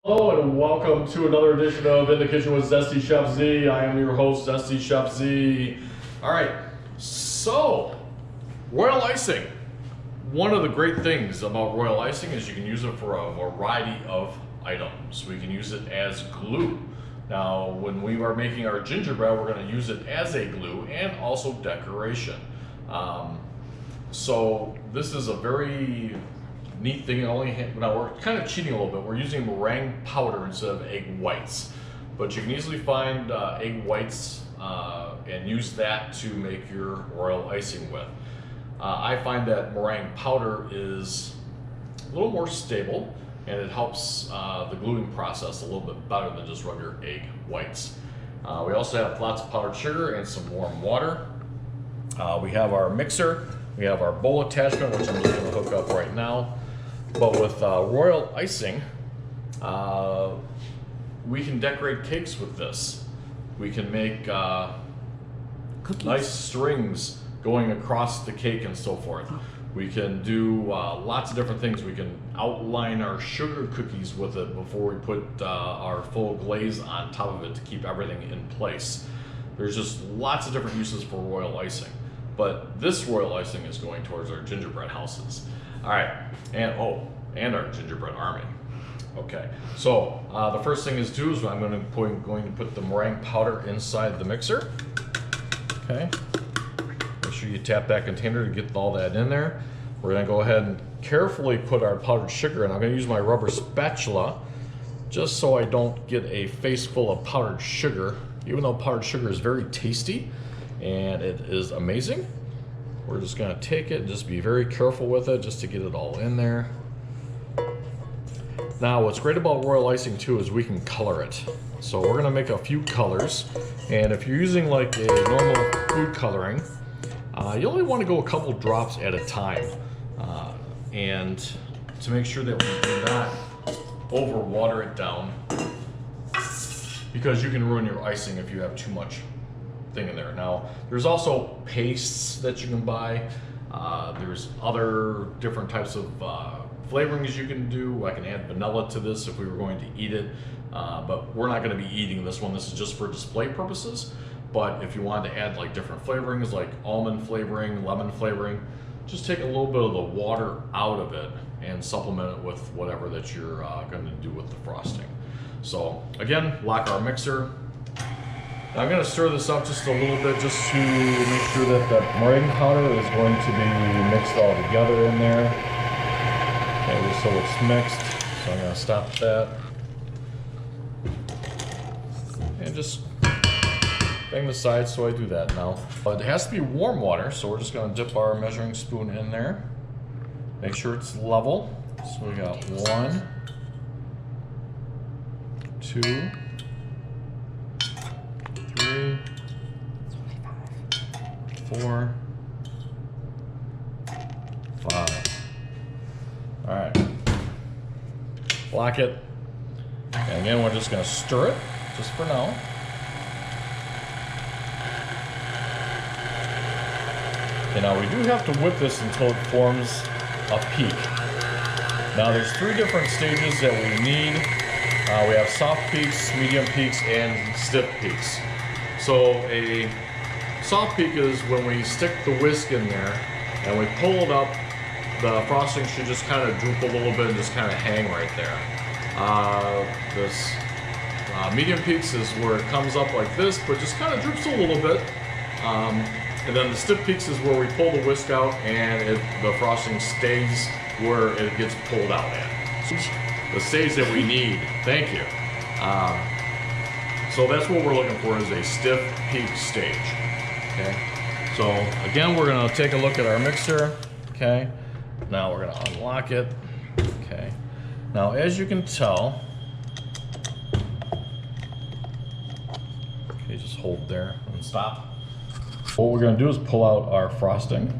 Hello and welcome to another edition of In the Kitchen with Zesty Chef Z. I am your host, Zesty Chef Z. All right, so royal icing. One of the great things about royal icing is you can use it for a variety of items. We can use it as glue. Now, when we are making our gingerbread, we're going to use it as a glue and also decoration. So this is a very neat thing. Now we're kind of cheating a little bit. We're using meringue powder instead of egg whites, but you can easily find egg whites and use that to make your royal icing with. I find that meringue powder is a little more stable and it helps the gluing process a little bit better than just regular egg whites. We also have lots of powdered sugar and some warm water. We have our mixer. We have our bowl attachment, which I'm just going to hook up right now. But with royal icing, we can decorate cakes with this. We can make nice strings going across the cake and so forth. We can do lots of different things. We can outline our sugar cookies with it before we put our full glaze on top of it to keep everything in place. There's just lots of different uses for royal icing. But this royal icing is going towards our gingerbread houses. All right, and our gingerbread army. Okay, so the first thing is I'm going to put the meringue powder inside the mixer. Okay, make sure you tap that container to get all that in there. We're going to go ahead and carefully put our powdered sugar in. I'm going to use my rubber spatula just so I don't get a face full of powdered sugar. Even though powdered sugar is very tasty and it is amazing, we're just going to take it and just be very careful with it just to get it all in there. Now, what's great about royal icing too is we can color it. So we're going to make a few colors, and if you're using like a normal food coloring, you only want to go a couple drops at a time, and to make sure that we do not over water it down, because you can ruin your icing if you have too much thing in there. Now, there's also pastes that you can buy. There's other different types of flavorings you can do. I can add vanilla to this if we were going to eat it, but we're not going to be eating this one. This is just for display purposes. But if you wanted to add like different flavorings, like almond flavoring, lemon flavoring, just take a little bit of the water out of it and supplement it with whatever that you're going to do with the frosting. So again, lock our mixer. I'm going to stir this up just a little bit just to make sure that the meringue powder is going to be mixed all together in there. Okay, just so it's mixed. So I'm going to stop that. And just bang the sides so I do that now. But it has to be warm water, so we're just going to dip our measuring spoon in there. Make sure it's level. So we got 1, 2, 3, 4, 5. All right. Lock it. And again, we're just going to stir it just for now. Okay, now we do have to whip this until it forms a peak. Now there's 3 different stages that we need. We have soft peaks, medium peaks, and stiff peaks. So a soft peak is when we stick the whisk in there and we pull it up, the frosting should just kind of droop a little bit and just kind of hang right there. Medium peaks is where it comes up like this, but just kind of droops a little bit. And then the stiff peaks is where we pull the whisk out and the frosting stays where it gets pulled out at. So the stage that we need, thank you. So that's what we're looking for, is a stiff peak stage. Okay. So again, we're gonna take a look at our mixer. Okay. Now we're gonna unlock it. Okay. Now, as you can tell, okay, just hold there and stop. What we're going to do is pull out our frosting.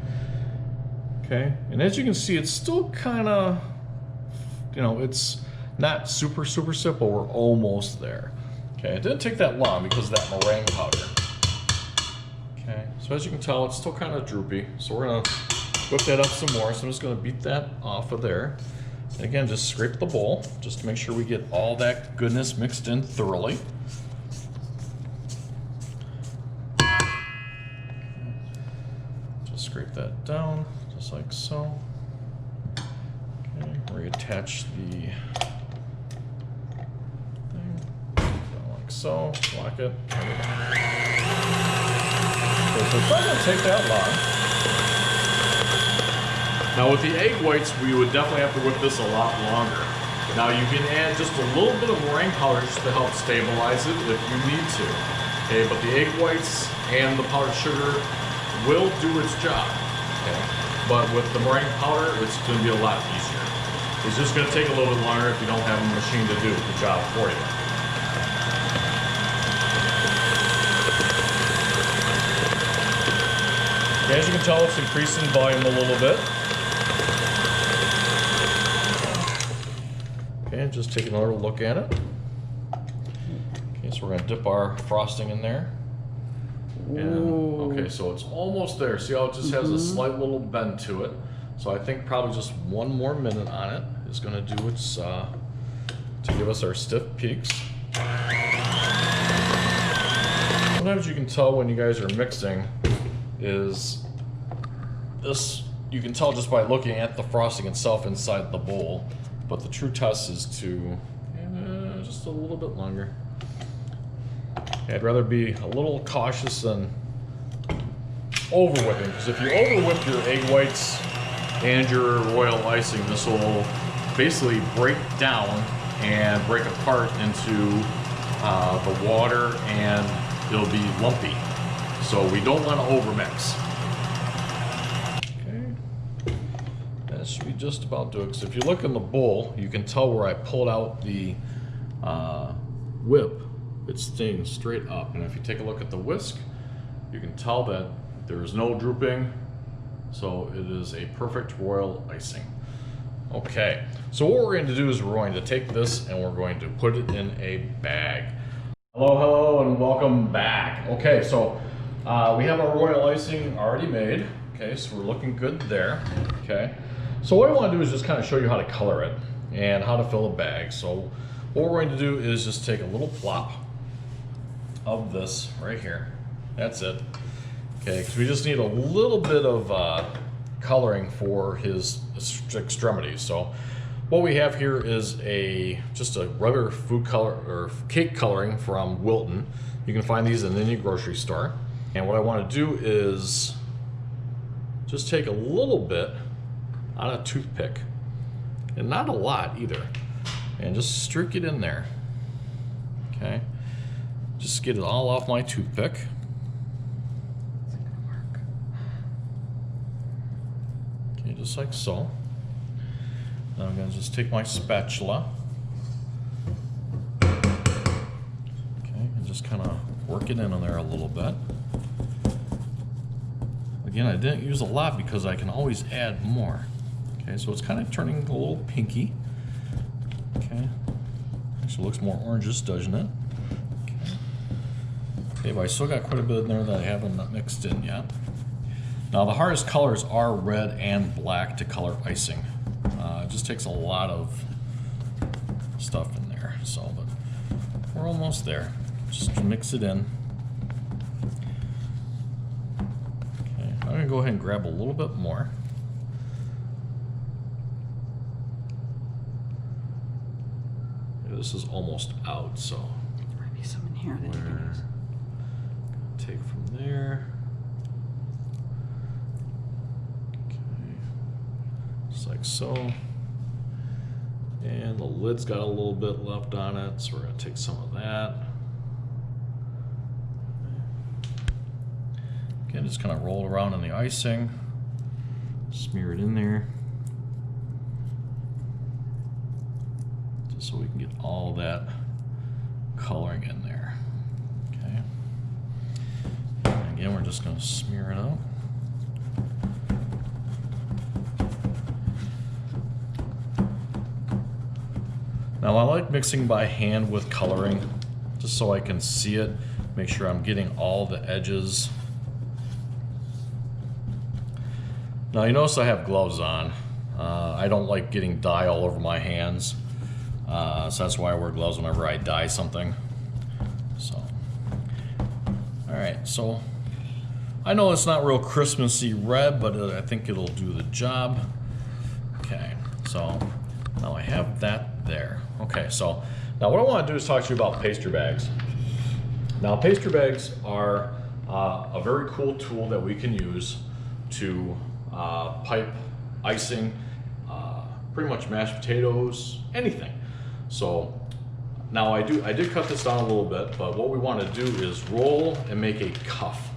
Okay, and as you can see, it's still kind of, it's not super simple. We're almost there. Okay, it didn't take that long because of that meringue powder. Okay, so as you can tell, it's still kind of droopy. So we're going to whip that up some more. So I'm just going to beat that off of there. And again, just scrape the bowl, just to make sure we get all that goodness mixed in thoroughly. Just scrape that down, just like so. Okay, reattach the thing, like so, lock it. Okay, so it's not gonna take that long. Now with the egg whites, we would definitely have to whip this a lot longer. Now you can add just a little bit of meringue powder just to help stabilize it if you need to. Okay, but the egg whites and the powdered sugar will do its job. Okay, but with the meringue powder, it's going to be a lot easier. It's just going to take a little bit longer if you don't have a machine to do the job for you. Okay, as you can tell, it's increasing volume a little bit. Okay, just take another look at it. Okay, so we're gonna dip our frosting in there. And, okay, so it's almost there. See how it just has a slight little bend to it. So I think probably just one more minute on it is gonna do its, to give us our stiff peaks. Sometimes you can tell when you guys are mixing is this, you can tell just by looking at the frosting itself inside the bowl. But the true test is to just a little bit longer. I'd rather be a little cautious than over whipping, because if you over whip your egg whites and your royal icing, this will basically break down and break apart into the water, and it'll be lumpy. So we don't want to over mix. That should be just about do it. Because if you look in the bowl, you can tell where I pulled out the whip. It's staying straight up. And if you take a look at the whisk, you can tell that there is no drooping. So it is a perfect royal icing. Okay, so what we're going to do is we're going to take this and we're going to put it in a bag. Hello, and welcome back. Okay, so we have our royal icing already made. Okay, so we're looking good there. Okay. So what I want to do is just kind of show you how to color it and how to fill a bag. So what we're going to do is just take a little plop of this right here. That's it. Okay, because we just need a little bit of coloring for his extremities. So what we have here is just a regular food color or cake coloring from Wilton. You can find these in any grocery store. And what I want to do is just take a little bit on a toothpick, and not a lot either, and just streak it in there. Okay, just get it all off my toothpick. Okay, just like so. Now I'm going to just take my spatula. Okay, and just kind of work it in there a little bit. Again, I didn't use a lot because I can always add more. Okay, so it's kind of turning a little pinky. Okay, actually looks more oranges, doesn't it? Okay, but I still got quite a bit in there that I haven't mixed in yet. Now the hardest colors are red and black to color icing. It just takes a lot of stuff in there. So, but we're almost there. Just mix it in. Okay, I'm gonna go ahead and grab a little bit more. This is almost out, so there might be some in here that you can use. Take from there. Okay, just like so. And the lid's got a little bit left on it, so we're going to take some of that. Again, just kind of roll it around in the icing, smear it in there. So we can get all that coloring in there. Okay. And again, we're just going to smear it out. Now I like mixing by hand with coloring, just so I can see it, make sure I'm getting all the edges. Now you notice I have gloves on. I don't like getting dye all over my hands, so that's why I wear gloves whenever I dye something. So, all right, so I know it's not real Christmassy red, but I think it'll do the job. Okay, so now I have that there. Okay, so now what I want to do is talk to you about pastry bags. Now, pastry bags are a very cool tool that we can use to pipe icing, pretty much mashed potatoes, anything. So now I did cut this down a little bit, but what we want to do is roll and make a cuff,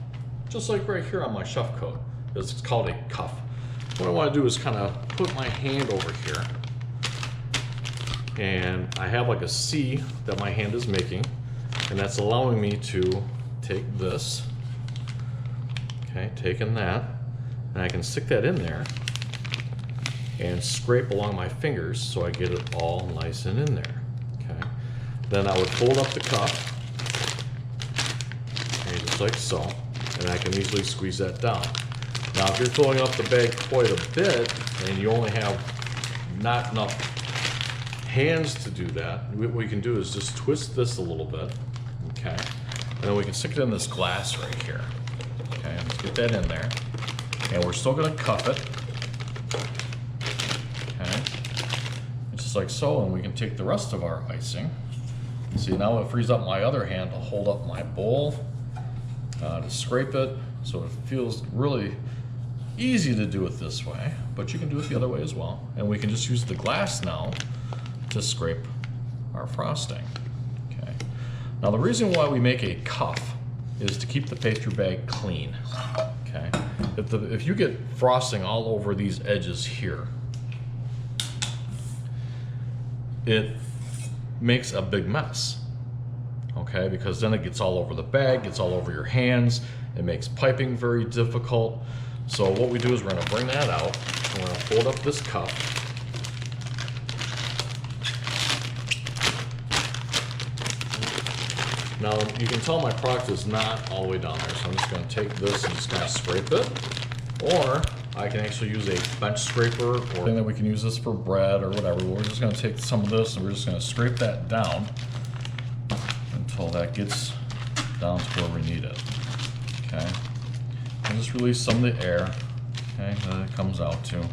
just like right here on my chef coat. It's called a cuff. What I want to do is kind of put my hand over here, and I have like a C that my hand is making, and that's allowing me to take this, okay, taking that, and I can stick that in there and scrape along my fingers so I get it all nice and in there, okay. Then I would fold up the cuff, okay, just like so, and I can easily squeeze that down. Now, if you're filling up the bag quite a bit and you only have not enough hands to do that, what we can do is just twist this a little bit, okay, and then we can stick it in this glass right here, okay, let's get that in there, and we're still going to cuff it, okay, just like so, and we can take the rest of our icing. See, now it frees up my other hand to hold up my bowl, to scrape it, so it feels really easy to do it this way, but you can do it the other way as well, and we can just use the glass now to scrape our frosting. Okay. Now the reason why we make a cuff is to keep the pastry bag clean. Okay. If you get frosting all over these edges here, it makes a big mess. Okay, because then it gets all over the bag, gets all over your hands. It makes piping very difficult. So what we do is we're going to bring that out. We're going to fold up this cup. Now you can tell my product is not all the way down there, so I'm just going to take this and just kind of scrape it. Or I can actually use a bench scraper, or thing that we can use this for bread or whatever. We're just going to take some of this and we're just going to scrape that down until that gets down to where we need it. Okay. And just release some of the air, okay, that it comes out to.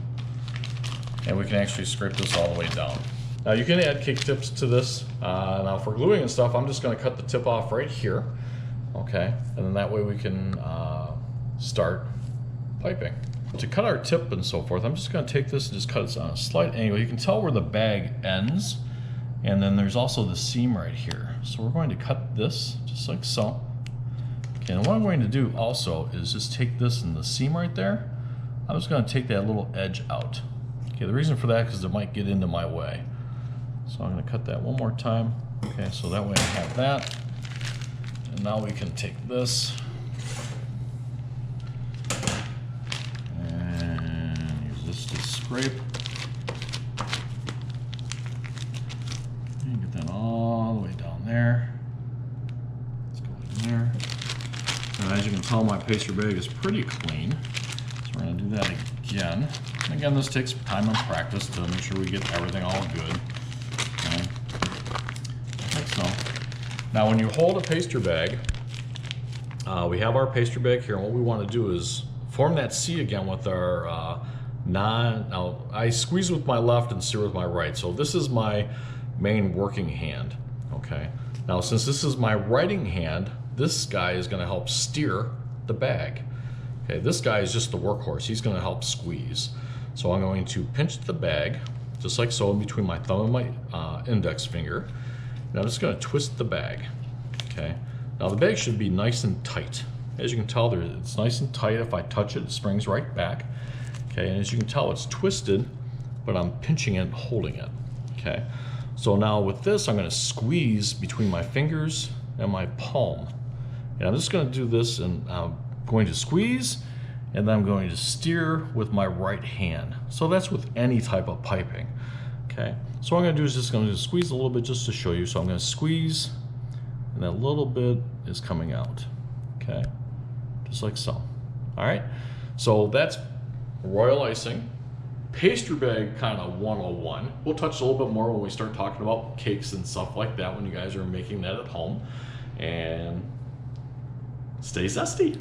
And we can actually scrape this all the way down. Now you can add cake tips to this. Now for gluing and stuff, I'm just going to cut the tip off right here, okay, and then that way we can start piping. To cut our tip and so forth, I'm just going to take this and just cut it on a slight angle. You can tell where the bag ends, and then there's also the seam right here. So we're going to cut this just like so. Okay, and what I'm going to do also is just take this and the seam right there. I'm just going to take that little edge out. Okay, the reason for that is because it might get into my way. So I'm going to cut that one more time. Okay, so that way I have that. And now we can take this and use this to scrape. And get that all the way down there. Let's go in there. And as you can tell, my pastry bag is pretty clean. So we're going to do that again. And again, this takes time and practice to make sure we get everything all good. Okay. Like so. Now when you hold a pastry bag, we have our pastry bag here, and what we want to do is form that C again with our now I squeeze with my left and steer with my right. So this is my main working hand. Okay. Now since this is my writing hand, this guy is going to help steer the bag. Okay, this guy is just the workhorse. He's going to help squeeze. So I'm going to pinch the bag, just like so, in between my thumb and my index finger. And I'm just going to twist the bag. Okay. Now the bag should be nice and tight. As you can tell, it's nice and tight. If I touch it, it springs right back. Okay, and as you can tell, it's twisted, but I'm pinching it and holding it. Okay. So now with this, I'm going to squeeze between my fingers and my palm. And I'm just going to do this, and I'm going to squeeze, and then I'm going to steer with my right hand. So that's with any type of piping. Okay, so what I'm going to do is just going to squeeze a little bit just to show you. So I'm going to squeeze, and that little bit is coming out. Okay, just like so. All right, so that's royal icing Pastry bag kind of 101. We'll touch a little bit more when we start talking about cakes and stuff like that when you guys are making that at home. And stay zesty.